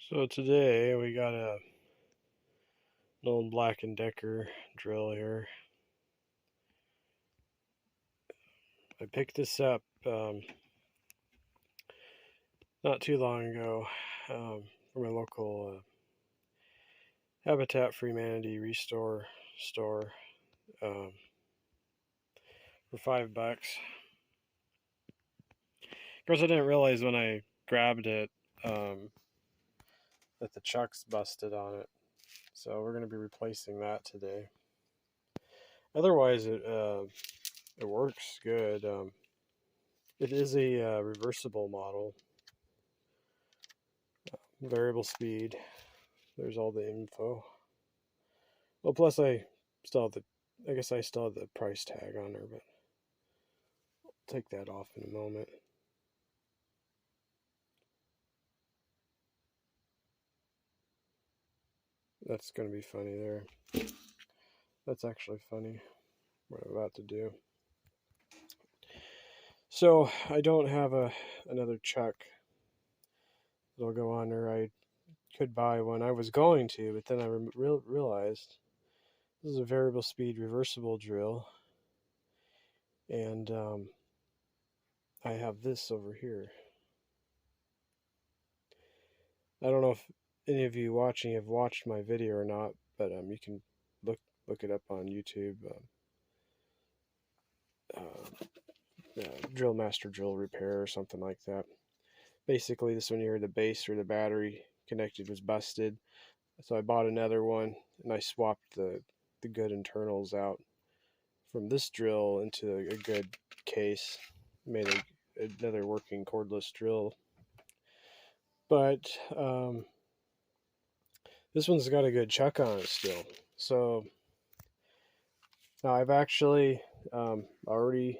So today we got an old Black & Decker drill here. I picked this up not too long ago from a local Habitat for Humanity restore store um, for $5. Of course, I didn't realize when I grabbed it that the chuck's busted on it, so we're going to be replacing that today. Otherwise, it works good. It is a reversible model, variable speed. There's all the info. Well, plus I guess I still have the price tag on her, but I'll take that off in a moment. That's going to be funny there. That's actually funny, what I'm about to do. So I don't have another chuck that'll go on there. I could buy one. I was going to, but then I realized this is a variable speed reversible drill, and I have this over here. I don't know if any of you watching have watched my video or not, but you can look it up on YouTube. Drill Master Drill Repair or something like that. Basically, this one here, the base or the battery connected was busted, so I bought another one and I swapped the good internals out from this drill into a good case. Made another working cordless drill, but this one's got a good chuck on it still. So now I've actually already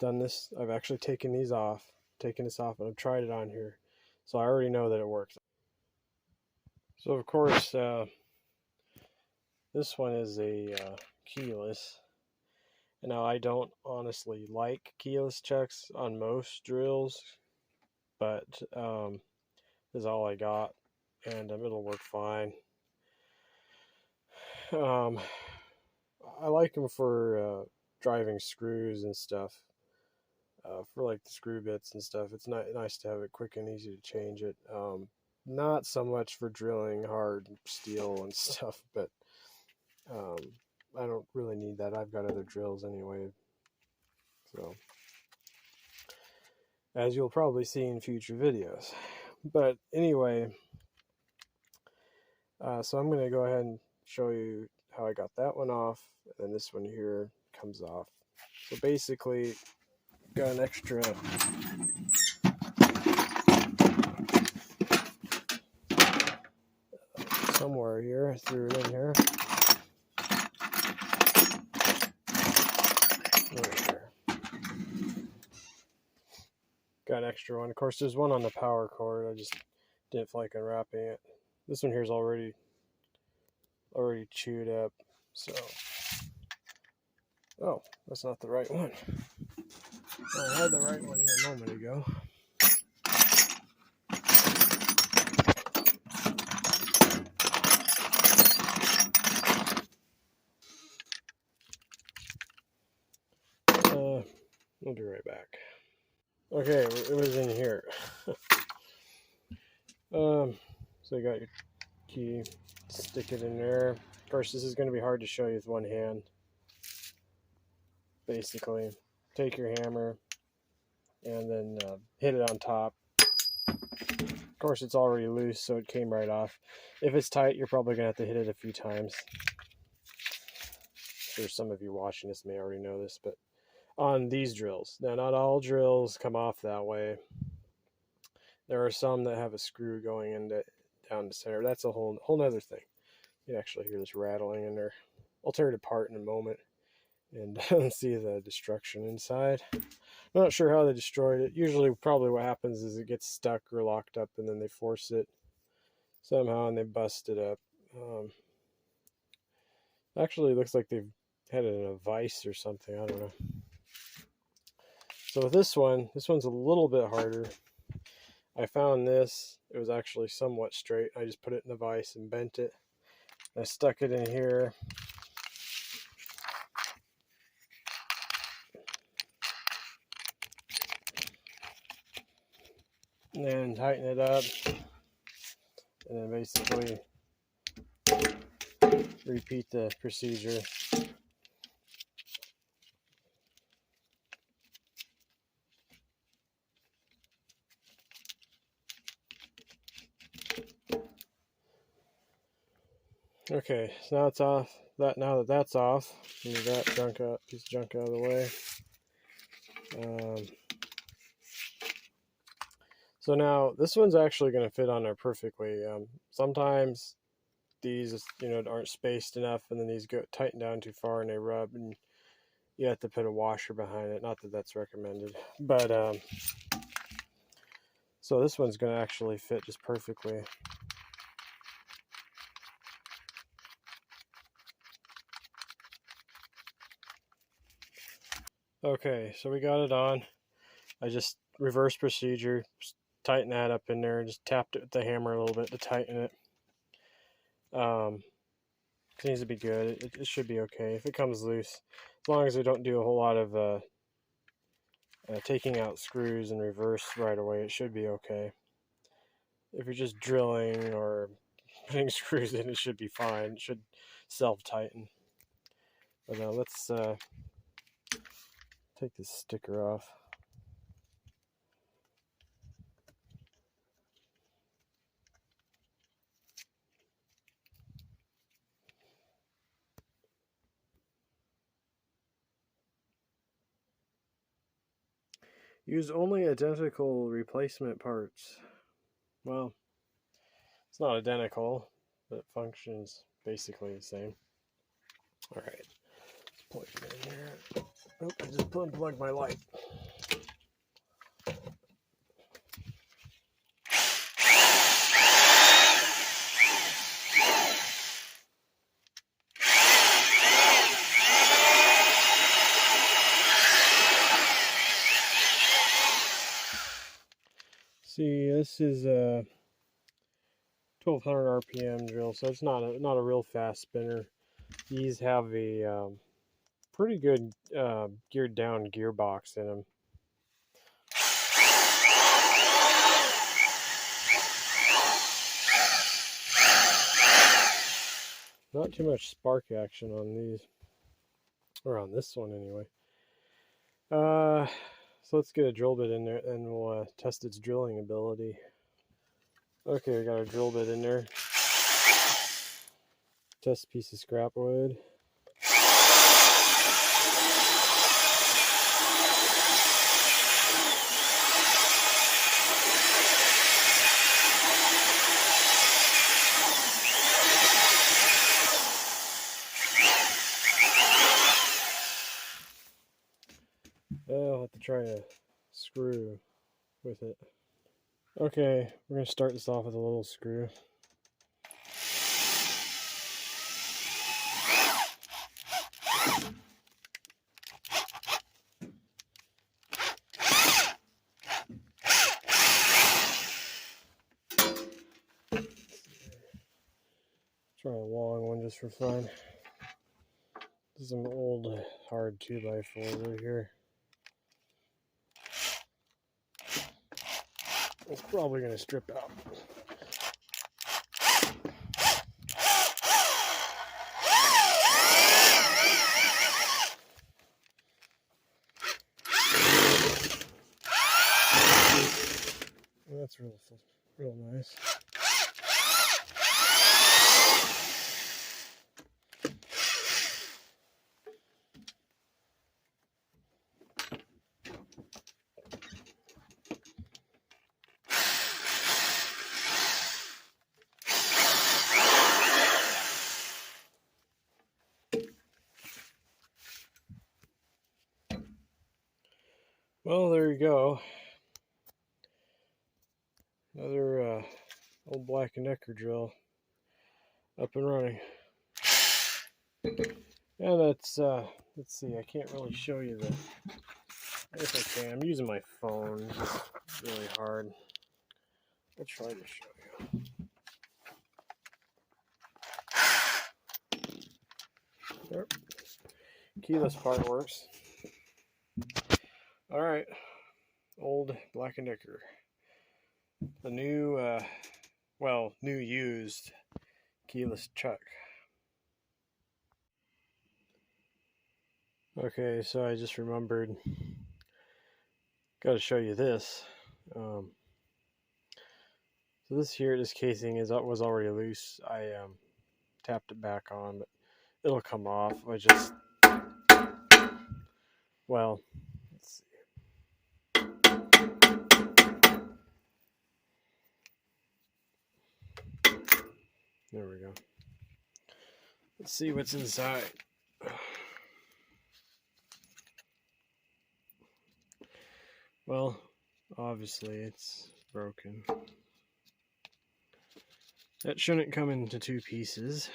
done this. I've actually taken this off, and I've tried it on here, so I already know that it works. So of course, this one is a keyless. And now I don't honestly like keyless chucks on most drills, but this is all I got, and it'll work fine. I like them for driving screws and stuff. For like the screw bits and stuff, it's nice to have it quick and easy to change it. Not so much for drilling hard steel and stuff, but I don't really need that. I've got other drills anyway. So, as you'll probably see in future videos. But anyway, so I'm going to go ahead and show you how I got that one off, and this one here comes off. So basically, got an extra somewhere here, threw it in here. Got an extra one. Of course, there's one on the power cord. I just didn't feel like unwrapping it. This one here is already chewed up. So, oh, that's not the right one. I had the right one here a moment ago. We'll be right back. Okay, it was in here. So you got your key, stick it in there. Of course, this is going to be hard to show you with one hand. Basically, take your hammer and then hit it on top. Of course, it's already loose, so it came right off. If it's tight, you're probably going to have to hit it a few times. I'm sure some of you watching this may already know this, but on these drills, now not all drills come off that way. There are some that have a screw going down the center. That's a whole nother thing. You can actually hear this rattling in there. I'll tear it apart in a moment and see the destruction inside. I'm not sure how they destroyed it. Usually probably what happens is it gets stuck or locked up, and then they force it somehow and they bust it up. Actually, it looks like they've had it in a vise or something. I don't know. So with this one's a little bit harder. I found this. It was actually somewhat straight. I just put it in the vise and bent it. I stuck it in here. And then tighten it up. And then basically repeat the procedure. Okay, so now it's off. Now that that's off, move that piece of junk out of the way. So now this one's actually going to fit on there perfectly. Sometimes these, aren't spaced enough, and then these go tighten down too far and they rub, and you have to put a washer behind it. Not that that's recommended, but so this one's going to actually fit just perfectly. Okay, so we got it on. I just reverse procedure, tighten that up in there, just tapped it with the hammer a little bit to tighten it. It needs to be good. It should be okay. If it comes loose, as long as we don't do a whole lot of taking out screws in reverse right away, it should be okay. If you're just drilling or putting screws in, it should be fine. It should self-tighten. But let's take this sticker off. Use only identical replacement parts. Well, it's not identical, but it functions basically the same. All right, let's plug it in here. Oh, I just unplugged my light. See, this is a 1200 RPM drill, so it's not a real fast spinner. These have a pretty good geared down gearbox in them. Not too much spark action on these, or on this one anyway. So let's get a drill bit in there and we'll test its drilling ability. Okay, we got our drill bit in there. Test piece of scrap wood. I'll have to try a screw with it. Okay, we're going to start this off with a little screw. Try a long one just for fun. This is an old hard 2x4 right here. It's probably going to strip out. That's real nice. Well, there you go. Another old Black & Decker drill up and running. And that's, let's see, I can't really show you I guess I can. I'm using my phone. It's really hard. I'll try to show you. There. Keyless part works. All right, old Black & Decker. The new, new used keyless chuck. Okay, so I just remembered. Got to show you this. So this casing was already loose. I tapped it back on, but it'll come off. Let's see. There we go. Let's see what's inside. Well, obviously it's broken. That shouldn't come into two pieces.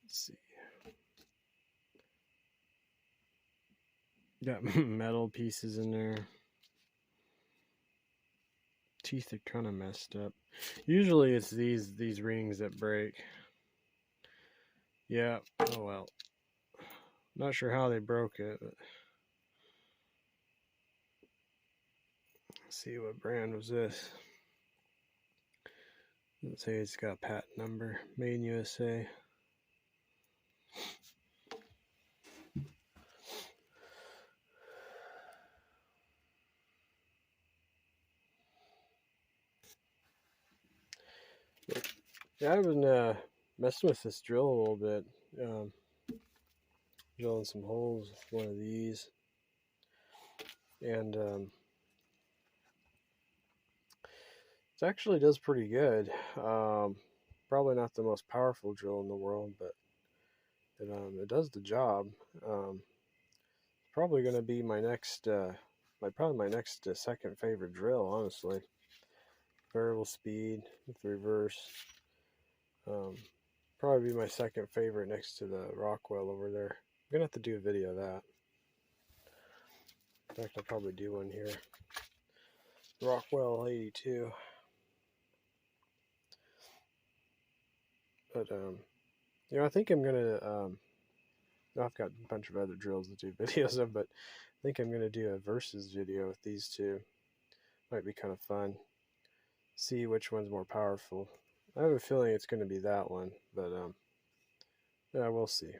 Let's see. Got metal pieces in there. Teeth are kind of messed up. Usually it's these rings that break. Yeah, oh well. Not sure how they broke it, but let's see, what brand was this? Let's say it's got a patent number, made in USA. Yeah, I've been messing with this drill a little bit. Drilling some holes with one of these. And it actually does pretty good. Probably not the most powerful drill in the world, but it does the job. Probably going to be my next, second favorite drill, honestly. Variable speed with reverse. Probably be my second favorite next to the Rockwell over there. I'm gonna have to do a video of that. In fact, I'll probably do one here. Rockwell 82. But I think I'm gonna I've got a bunch of other drills to do videos of, but I think I'm gonna do a versus video with these two. Might be kind of fun. See which one's more powerful. I have a feeling it's gonna be that one, but yeah, we'll see.